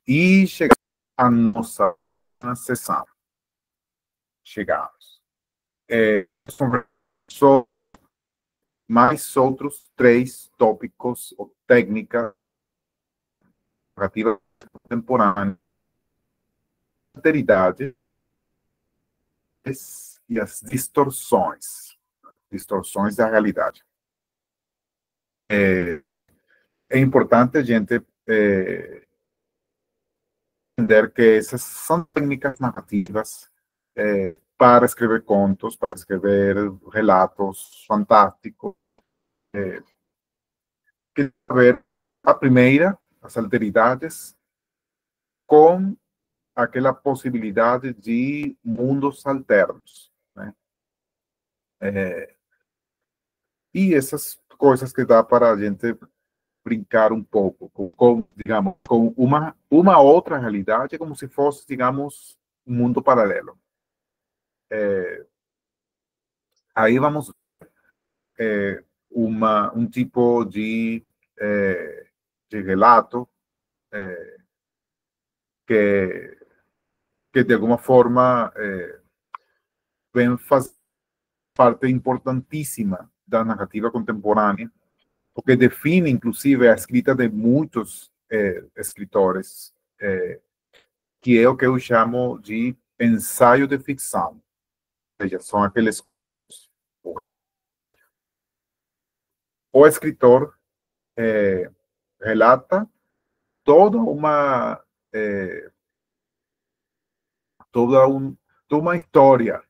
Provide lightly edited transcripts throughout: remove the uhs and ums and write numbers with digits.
E chegamos à nossa sessão. Chegamos. Sobre mais outros 3 tópicos ou técnicas narrativa contemporânea, alteridade e as distorções da realidade. É importante a gente entender que essas são técnicas narrativas para escrever contos, para escrever relatos fantásticos, que ver a primeira, as alteridades, com aquela possibilidade de mundos alternos, né? E essas coisas que dá para a gente brincar um pouco com digamos, com uma outra realidade, como se fosse, digamos, um mundo paralelo. Aí vamos um tipo de relato que, que de alguma forma vem fazer parte importantíssima da narrativa contemporânea, porque define, inclusive, a escrita de muitos escritores, que é o que eu chamo de ensaio de ficção. Ou seja, são aqueles... O escritor relata toda toda, toda uma história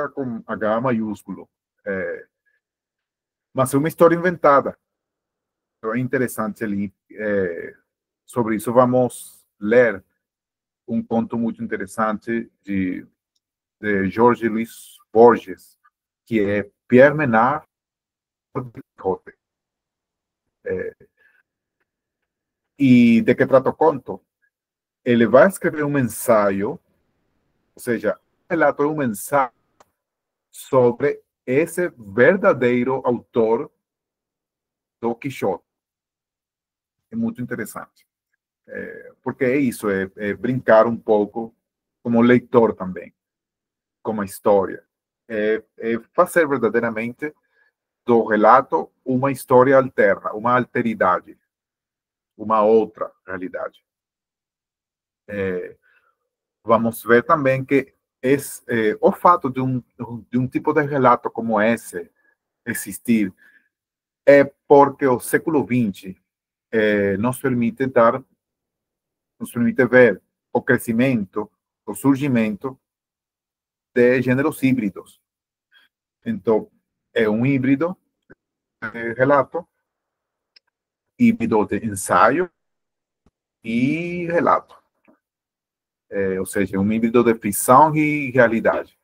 com H maiúsculo, mas é uma história inventada. Então é interessante ali. Sobre isso vamos ler um conto muito interessante de Jorge Luis Borges, que é Pierre Menard de Quixote. E de que trata o conto? Ele vai escrever um ensaio, ou seja, o relato é um ensaio sobre esse verdadeiro autor do Quixote. É muito interessante. Porque é isso, é brincar um pouco como leitor também, com a história. É fazer verdadeiramente do relato uma história alterna, uma alteridade, uma outra realidade. Vamos ver também que o fato de um tipo de relato como esse existir é porque o século XX nos permite ver o crescimento, o surgimento de gêneros híbridos. Então, é um híbrido de relato, híbrido de ensaio e relato. Ou seja, um híbrido de ficção e realidade.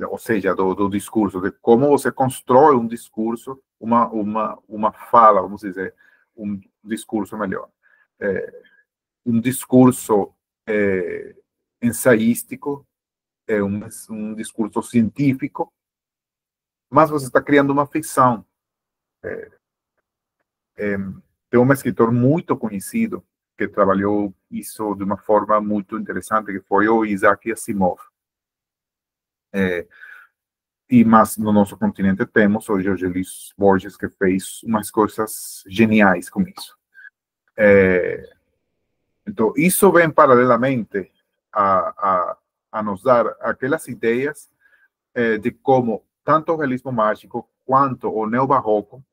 Ou seja, do discurso, de como você constrói um discurso, uma fala, vamos dizer, um discurso melhor. Um discurso ensaístico, um discurso científico, mas você está criando uma ficção. Tem um escritor muito conhecido que trabalhou isso de uma forma muito interessante, que foi o Isaac Asimov. Mas no nosso continente temos o Jorge Luis Borges, que fez umas coisas geniais com isso. Então, isso vem paralelamente a nos dar aquelas ideias de como tanto o realismo mágico quanto o neobarroco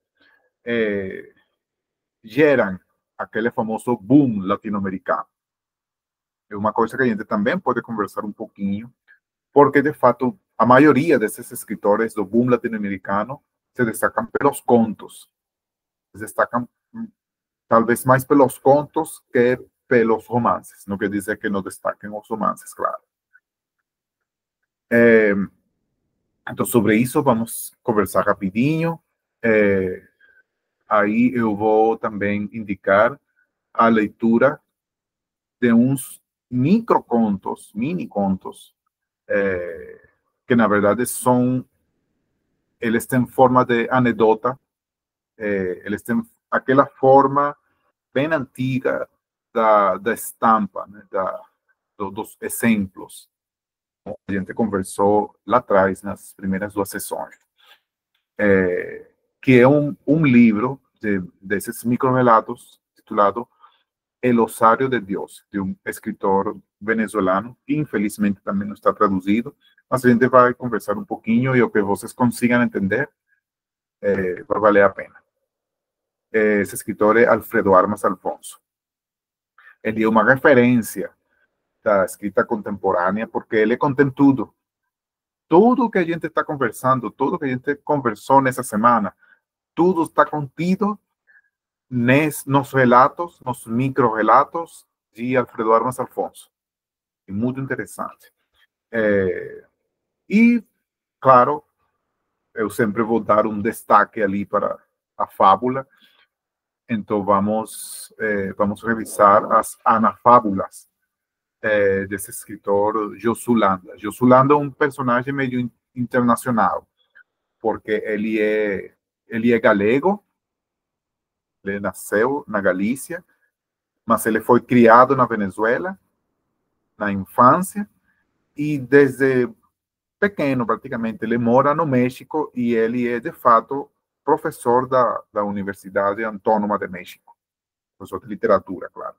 geram aquele famoso boom latino-americano. É uma coisa que a gente também pode conversar um pouquinho, porque, de fato, a maioria desses escritores do boom latino-americano se destacam pelos contos. Se destacam, talvez, mais pelos contos que pelos romances. Não quer dizer que não destaquem os romances, claro. Então, sobre isso, vamos conversar rapidinho. Aí eu vou também indicar a leitura de uns microcontos, mini contos, que na verdade eles têm forma de anedota, eles têm aquela forma bem antiga da estampa, né, dos exemplos. A gente conversou lá atrás, nas primeiras duas sessões, que é um livro desses microrelatos titulado El Osario de Dios, de um escritor venezuelano, que infelizmente também não está traduzido, mas a gente vai conversar um pouquinho e o que vocês consigam entender vai valer a pena. Esse escritor é Alfredo Armas Alfonso. Ele é uma referência da escrita contemporânea porque ele contém tudo. Tudo que a gente está conversando, tudo que a gente conversou nessa semana, tudo está contido nos relatos, nos micro-relatos de Alfredo Armas Alfonso. É muito interessante. E, claro, eu sempre vou dar um destaque ali para a fábula. Então, vamos revisar as anafábulas desse escritor Josulanda. Josulanda é um personagem meio internacional, porque ele é galego, ele nasceu na Galícia, mas ele foi criado na Venezuela, na infância, e desde pequeno, praticamente, ele mora no México e ele é, de fato, professor da Universidade Autônoma de México, professor de literatura, claro.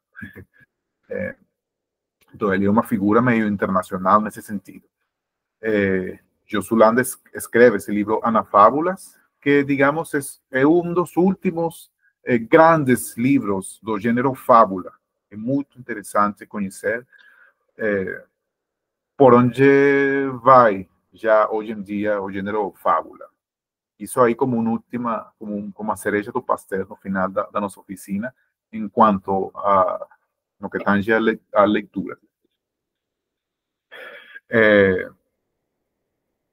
Então, ele é uma figura meio internacional nesse sentido. Josulanda escreve esse livro Anafábulas, que, digamos, é um dos últimos grandes livros do gênero fábula. É muito interessante conhecer por onde vai já hoje em dia o gênero fábula. Isso aí como uma cereja do pastel no final da nossa oficina, enquanto no que tange a leitura.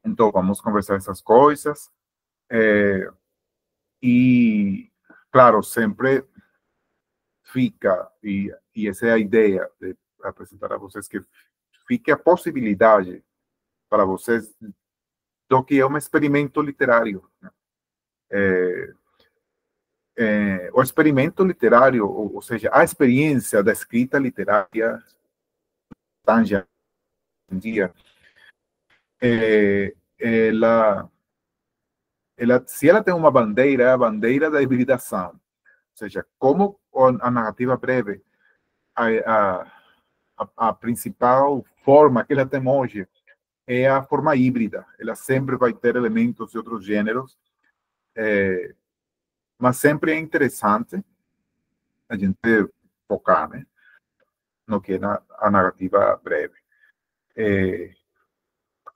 Então, vamos conversar essas coisas. E, claro, sempre fica, e essa é a ideia de apresentar a vocês, que fique a possibilidade para vocês do que é um experimento literário. Né? O experimento literário, ou seja, a experiência da escrita literária, tange em dia, se ela tem uma bandeira, é a bandeira da hibridação. Ou seja, como a narrativa breve, a principal forma que ela tem hoje é a forma híbrida. Ela sempre vai ter elementos de outros gêneros, mas sempre é interessante a gente focar, né, no que é a narrativa breve.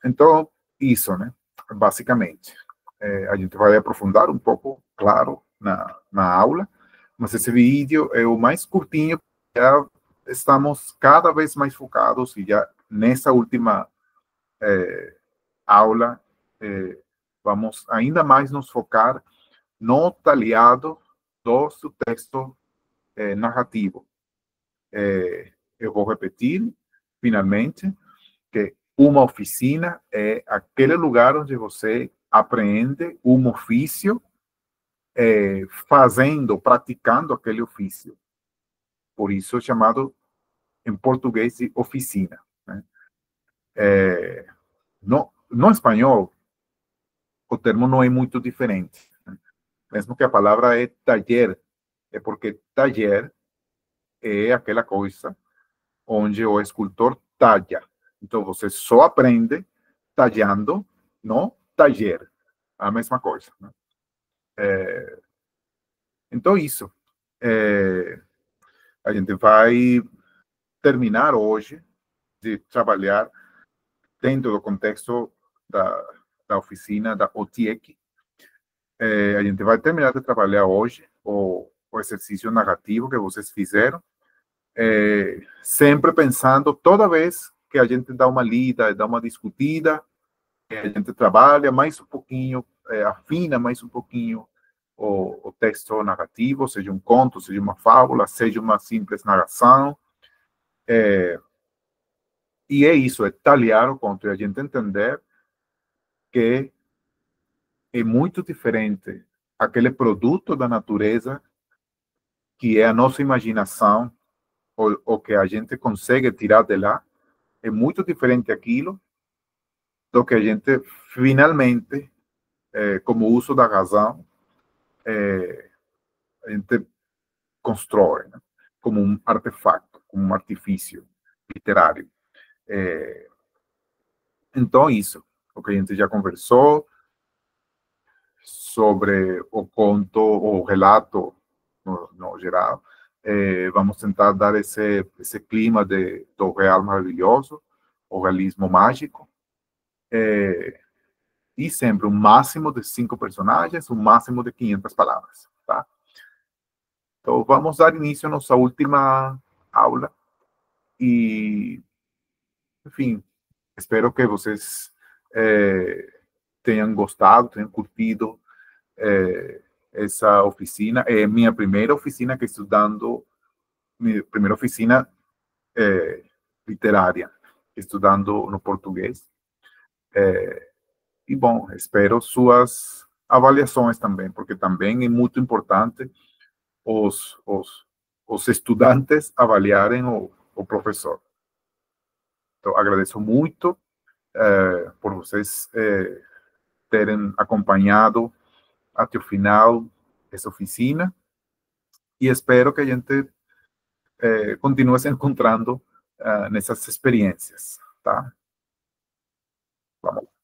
Então, isso, né, basicamente. A gente vai aprofundar um pouco, claro, na aula, mas esse vídeo é o mais curtinho. Já estamos cada vez mais focados e já nessa última aula vamos ainda mais nos focar no talhado do texto narrativo. Eu vou repetir, finalmente, que uma oficina é aquele lugar onde você aprende um ofício praticando aquele ofício. Por isso é chamado, em português, de oficina. Né? No espanhol, o termo não é muito diferente. Né? Mesmo que a palavra é taller, é porque taller é aquela coisa onde o escultor talha. Então, você só aprende talhando no taller. A mesma coisa. Né? Então, isso. A gente vai terminar hoje de trabalhar dentro do contexto da oficina da OTIEC. A gente vai terminar de trabalhar hoje o exercício narrativo que vocês fizeram, sempre pensando, toda vez que a gente dá uma lida, dá uma discutida, a gente trabalha mais um pouquinho, afina mais um pouquinho o texto narrativo, seja um conto, seja uma fábula, seja uma simples narração. E é isso, é talhar o conto, e a gente entender que é muito diferente aquele produto da natureza que é a nossa imaginação, o que a gente consegue tirar de lá, é muito diferente aquilo do que a gente finalmente, como uso da razão, a gente constrói, né? Como um artefato, como um artifício literário. Então, isso, o que a gente já conversou sobre o conto, o relato, no geral. Vamos tentar dar esse clima do real maravilhoso, o realismo mágico. E sempre um máximo de 5 personagens, um máximo de 500 palavras, tá? Então, vamos dar início à nossa última aula. E, enfim, espero que vocês tenham gostado, tenham curtido essa oficina. É minha primeira oficina que estou dando, minha primeira oficina literária, estudando no português. E, bom, espero suas avaliações também, porque também é muito importante os estudantes avaliarem o professor. Então, agradeço muito por vocês terem acompanhado até o final essa oficina e espero que a gente continue se encontrando nessas experiências, tá? Vamos.